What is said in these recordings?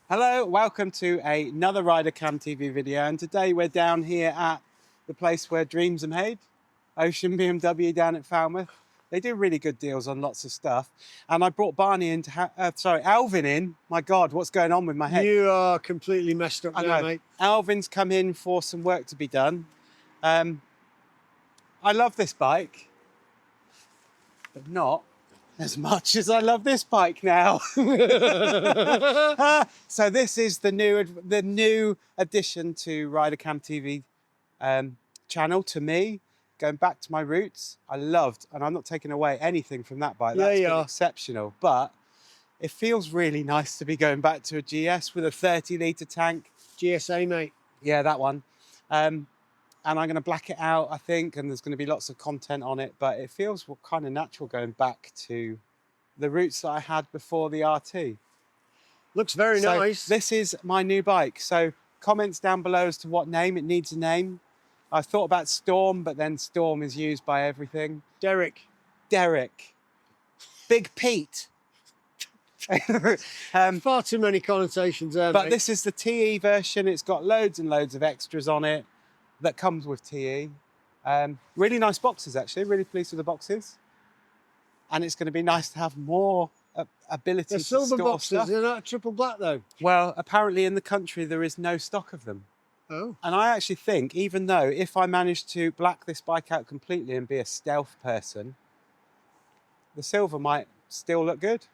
Hello, welcome to another RiderCamTV video, and today we're down here at the place where dreams are made, Ocean BMW down at Falmouth. They do really good deals on lots of stuff, and I brought Barney in to Alvin in. My God, what's going on with my head? You are completely messed up now, mate. Alvin's come in for some work to be done. I love this bike, but not as much as I love this bike now. So this is the new addition to RiderCamTV channel to me. Going back to my roots, I loved, and I'm not taking away anything from that bike. That's been exceptional, but it feels really nice to be going back to a GS with a 30-litre tank. GSA, mate. Yeah, that one. And I'm going to black it out, I think, and there's going to be lots of content on it, but it feels kind of natural going back to the roots that I had before the RT. Looks very nice. This is my new bike. So comments down below as to what name. It needs a name. I thought about Storm, but then Storm is used by everything. Derek. Big Pete. Far too many connotations there, but mate. This is the TE version. It's got loads and loads of extras on it that comes with TE. Really nice boxes, actually. Really pleased with the boxes. And it's going to be nice to have more ability the to silver store boxes, stuff. they're not triple black though. Well, apparently in the country there is no stock of them. Oh. And I actually think, even though if I manage to black this bike out completely and be a stealth person, the silver might still look good.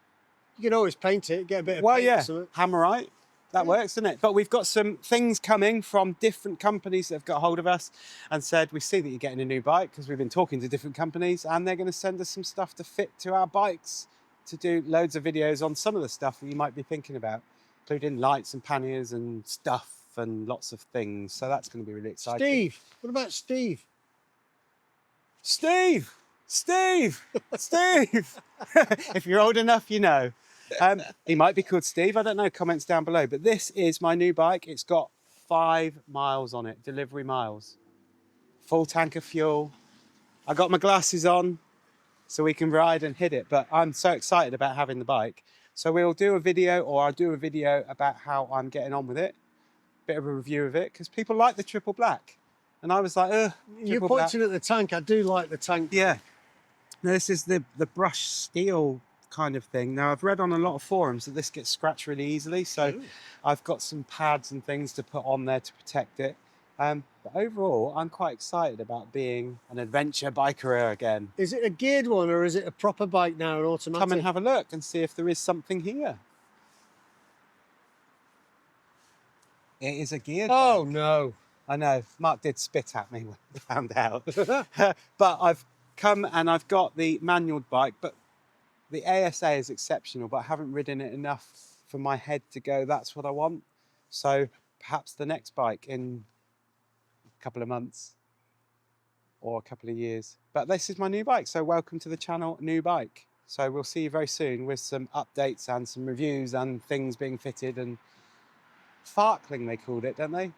You can always paint it, get a bit of Well, paint yeah, or something. Hammerite. That works, doesn't it? But we've got some things coming from different companies that have got hold of us and said, we see that you're getting a new bike, because we've been talking to different companies, and they're going to send us some stuff to fit to our bikes, to do loads of videos on some of the stuff that you might be thinking about, including lights and panniers and stuff and lots of things. So that's going to be really exciting. Steve, what about Steve? Steve! If you're old enough, you know. He might be called Steve, I don't know, comments down below. But this is my new bike. It's got 5 miles on it, delivery miles. Full tank of fuel. I got my glasses on so we can ride and hit it. But I'm so excited about having the bike. So we'll do a video, or I'll do a video about how I'm getting on with it. Bit of a review of it, because people like the triple black. And I was like, ugh. You're pointing at the tank. I do like the tank. Yeah. Now, this is the brushed steel kind of thing. Now, I've read on a lot of forums that this gets scratched really easily, so I've got some pads and things to put on there to protect it. But overall, I'm quite excited about being an adventure biker again. Is it a geared one, or is it a proper bike now, an automatic? Come and have a look and see if there is something here. It is a geared Oh, bike. no. I know, Mark did spit at me when he found out. But I've come and I've got the manual bike, but the ASA is exceptional, but I haven't ridden it enough for my head to go, that's what I want. So perhaps the next bike in a couple of months or a couple of years. But this is my new bike, so welcome to the channel, New Bike. So we'll see you very soon with some updates and some reviews and things being fitted, and farkling they called it, don't they?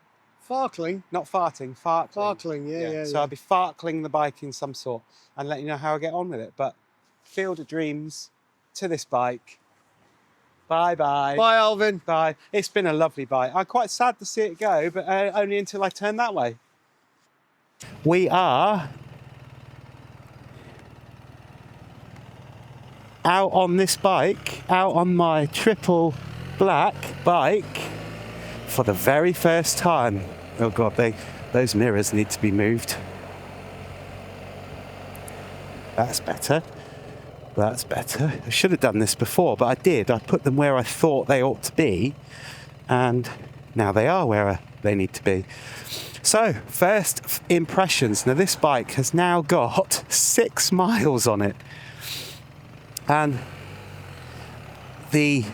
Farkling? Not farting, farkling. Farkling, yeah. So I'll be farkling the bike in some sort and let you know how I get on with it. But field of dreams to this bike. Bye-bye. Bye, Alvin. Bye. It's been a lovely bike. I'm quite sad to see it go, but only until I turn that way. We are out on this bike, out on my triple black bike, for the very first time. Oh God, those mirrors need to be moved. That's better. That's better. I should have done this before, but I did. I put them where I thought they ought to be, and now they are where they need to be. So, first impressions. Now, this bike has now got 6 miles on it. And the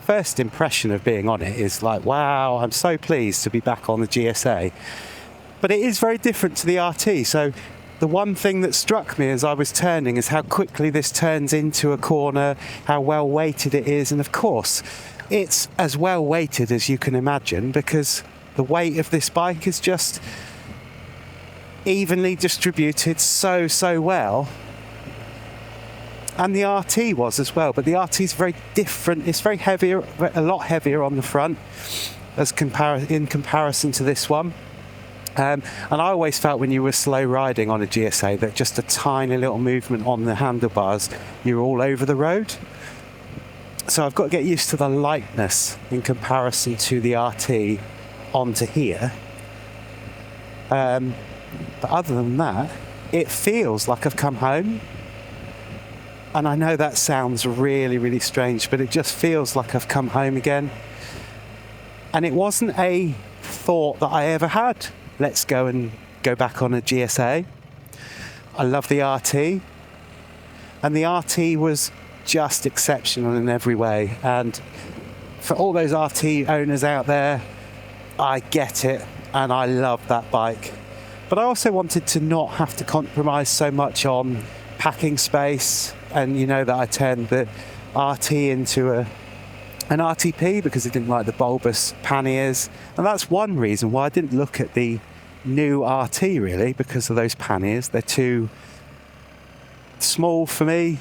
first impression of being on it is like, wow, I'm so pleased to be back on the GSA. But it is very different to the RT. So the one thing that struck me as I was turning is how quickly this turns into a corner, how well weighted it is. And of course, it's as well weighted as you can imagine, because the weight of this bike is just evenly distributed so well. And the RT was as well, but the RT is very different. It's very heavier, a lot heavier on the front in comparison to this one. And I always felt when you were slow riding on a GSA that just a tiny little movement on the handlebars, you're all over the road. So I've got to get used to the lightness in comparison to the RT onto here. But other than that, it feels like I've come home. And I know that sounds really, really strange, but it just feels like I've come home again. And it wasn't a thought that I ever had. Let's go back on a GSA. I love the RT. And the RT was just exceptional in every way. And for all those RT owners out there, I get it. And I love that bike. But I also wanted to not have to compromise so much on packing space. And you know that I turned the RT into an RTP because I didn't like the bulbous panniers. And that's one reason why I didn't look at the new RT really, because of those panniers. They're too small for me.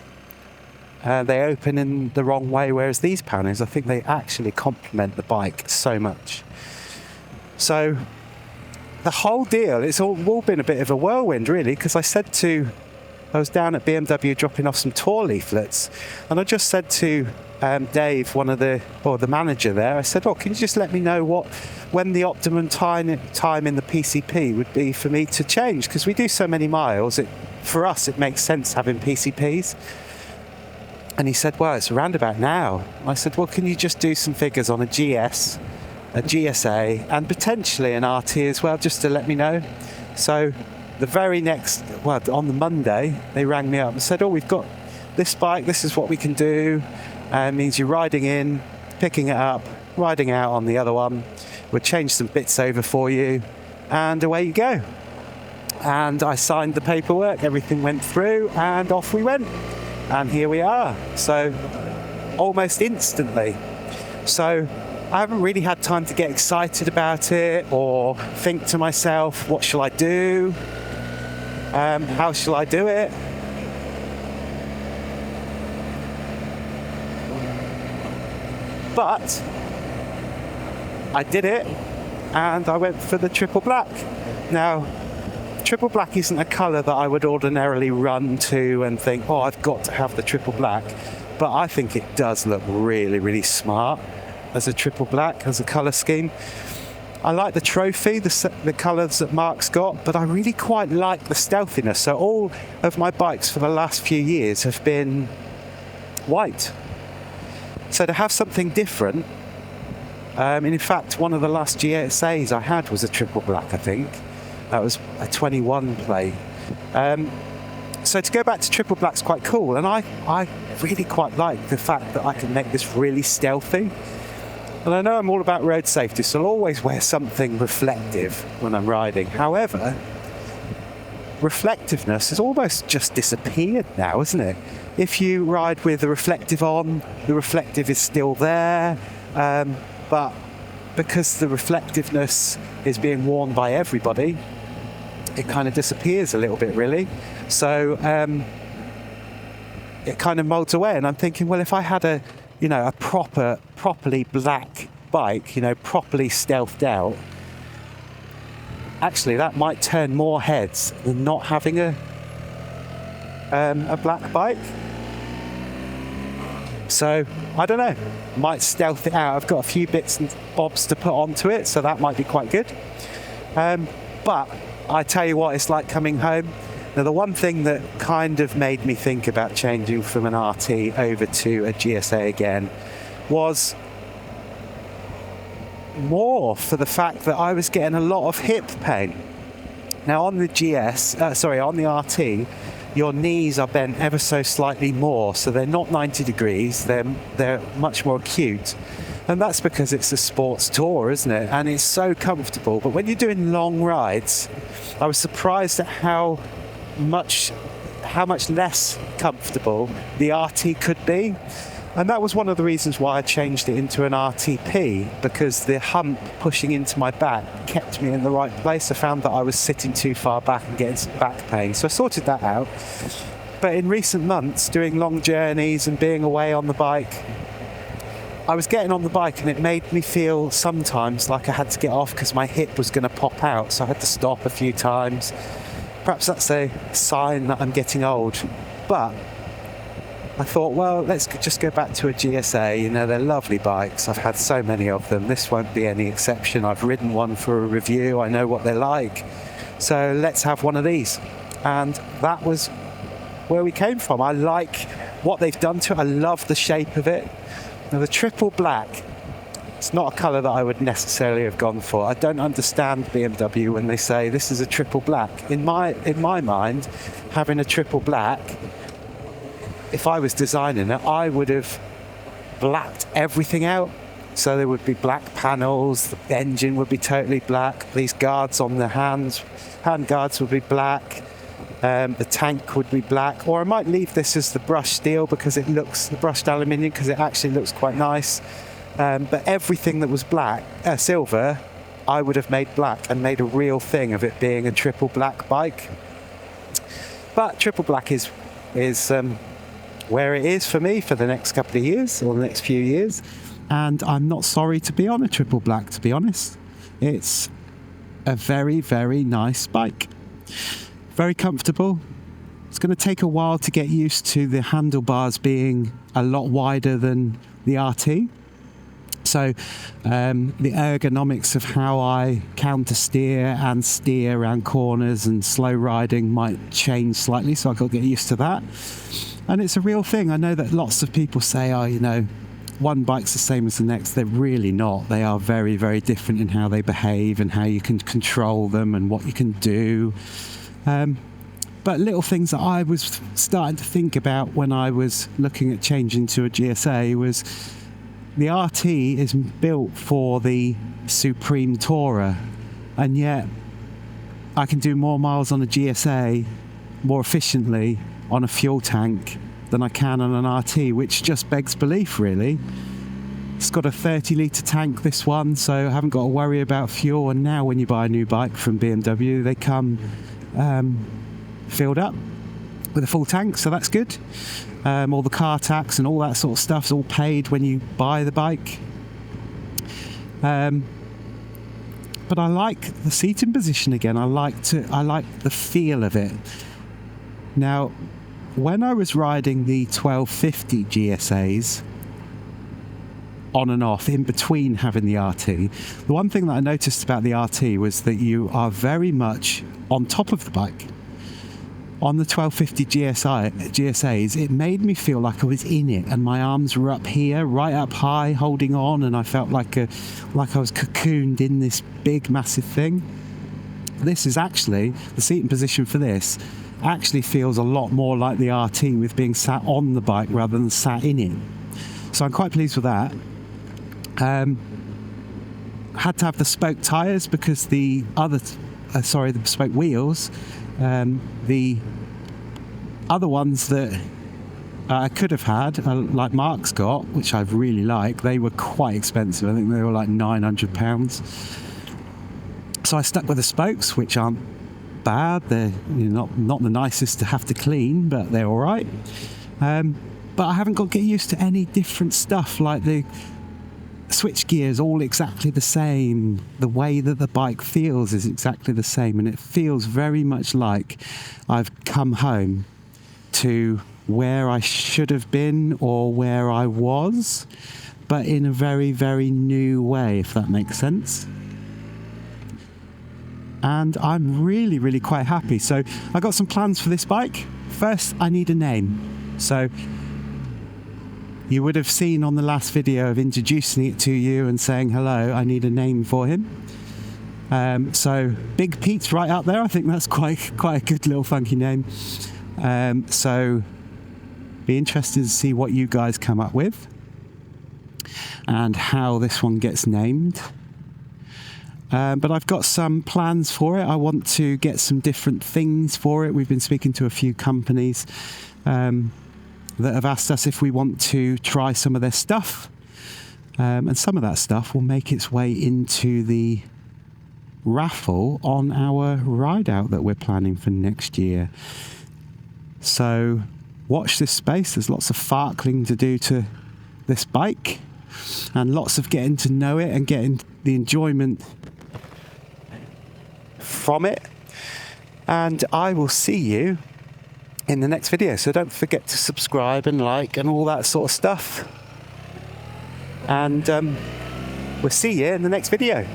They open in the wrong way, whereas these panniers, I think they actually complement the bike so much. So the whole deal, it's all been a bit of a whirlwind really, because I was down at BMW dropping off some tour leaflets, and I just said to Dave, the manager there, I said, can you just let me know when the optimum time in the PCP would be for me to change? Because we do so many miles, for us it makes sense having PCPs. And he said, well, it's around about now. I said, well, can you just do some figures on a GS, a GSA, and potentially an RT as well, just to let me know? So the very next, on the Monday, they rang me up and said, we've got this bike, this is what we can do. It means you're riding in, picking it up, riding out on the other one. We'll change some bits over for you, and away you go. And I signed the paperwork, everything went through, and off we went. And here we are. So almost instantly. So I haven't really had time to get excited about it or think to myself, what shall I do? How shall I do it? But I did it, and I went for the triple black. Now, triple black isn't a colour that I would ordinarily run to and think, I've got to have the triple black. But I think it does look really, really smart as a triple black, as a colour scheme. I like the trophy, the colours that Mark's got, but I really quite like the stealthiness. So all of my bikes for the last few years have been white. So to have something different, in fact, one of the last GSAs I had was a triple black, I think. That was a 21 plate. So to go back to triple black's quite cool, and I really quite like the fact that I can make this really stealthy. And I know I'm all about road safety, so I'll always wear something reflective when I'm riding. However, reflectiveness has almost just disappeared now, isn't it? If you ride with the reflective on, the reflective is still there, but because the reflectiveness is being worn by everybody, it kind of disappears a little bit, really. So it kind of molds away, and I'm thinking, well, if I had a properly black bike, properly stealthed out, actually that might turn more heads than not having a black bike. So I don't know, might stealth it out. I've got a few bits and bobs to put onto it, so that might be quite good. But I tell you what, it's like coming home. Now, the one thing that kind of made me think about changing from an RT over to a GSA again was more for the fact that I was getting a lot of hip pain. Now, on the on the RT, your knees are bent ever so slightly more, so they're not 90 degrees, they're much more acute. And that's because it's a sports tour, isn't it? And it's so comfortable. But when you're doing long rides, I was surprised at how much less comfortable the RT could be. And that was one of the reasons why I changed it into an RTP, because the hump pushing into my back kept me in the right place. I found that I was sitting too far back and getting some back pain. So I sorted that out. But in recent months, doing long journeys and being away on the bike, I was getting on the bike and it made me feel sometimes like I had to get off because my hip was going to pop out. So I had to stop a few times. Perhaps that's a sign that I'm getting old. But I thought, well, let's just go back to a GSA. You know, they're lovely bikes. I've had so many of them. This won't be any exception. I've ridden one for a review. I know what they're like. So let's have one of these. And that was where we came from. I like what they've done to it. I love the shape of it. Now, the triple black, it's not a colour that I would necessarily have gone for. I don't understand BMW when they say this is a triple black. In my mind, having a triple black, if I was designing it, I would have blacked everything out. So there would be black panels, the engine would be totally black, these guards on the hand guards would be black, the tank would be black, or I might leave this as the brushed steel because it looks, the brushed aluminium, because it actually looks quite nice. But everything that was black, silver, I would have made black and made a real thing of it being a triple black bike. But triple black is where it is for me for the next couple of years or the next few years, and I'm not sorry to be on a triple black, to be honest. It's a very, very nice bike, very comfortable. It's going to take a while to get used to the handlebars being a lot wider than the RT. So the ergonomics of how I counter steer and steer around corners and slow riding might change slightly, so I've got to get used to that. And it's a real thing. I know that lots of people say, oh, you know, one bike's the same as the next. They're really not. They are very, very different in how they behave and how you can control them and what you can do. But little things that I was starting to think about when I was looking at changing to a GSA was the RT is built for the Supreme Tourer, and yet I can do more miles on a GSA more efficiently on a fuel tank than I can on an RT, which just begs belief, really. It's got a 30-litre tank, this one, so I haven't got to worry about fuel. And now when you buy a new bike from BMW, they come filled up with a full tank, so that's good. All the car tax and all that sort of stuff's all paid when you buy the bike. But I like the seating position again. I like the feel of it. Now, when I was riding the 1250 GSAs on and off in between having the RT, the one thing that I noticed about the RT was that you are very much on top of the bike. On the 1250 GSAs, it made me feel like I was in it, and my arms were up here, right up high, holding on, and I felt like I was cocooned in this big, massive thing. This is actually, the seating position for this actually feels a lot more like the RT, with being sat on the bike rather than sat in it. So I'm quite pleased with that. Had to have the spoke tyres because the spoke wheels. The other ones that I could have had, like Mark's got, which I really like, they were quite expensive. I think they were like £900. So I stuck with the spokes, which aren't bad. They're not the nicest to have to clean, but they're all right. But I haven't got to get used to any different stuff, like the switch gears all exactly the same. The way that the bike feels is exactly the same, and it feels very much like I've come home to where I should have been or where I was, but in a very, very new way, if that makes sense. And I'm really, really quite happy. So I got some plans for this bike. First, I need a name. So you would have seen on the last video of introducing it to you and saying hello, I need a name for him. So Big Pete's right up there. I think that's quite a good little funky name. So be interested to see what you guys come up with and how this one gets named. But I've got some plans for it. I want to get some different things for it. We've been speaking to a few companies that have asked us if we want to try some of their stuff. And some of that stuff will make its way into the raffle on our ride out that we're planning for next year. So watch this space. There's lots of farkling to do to this bike, and lots of getting to know it and getting the enjoyment from it. And I will see you in the next video. So don't forget to subscribe and like and all that sort of stuff. And we'll see you in the next video.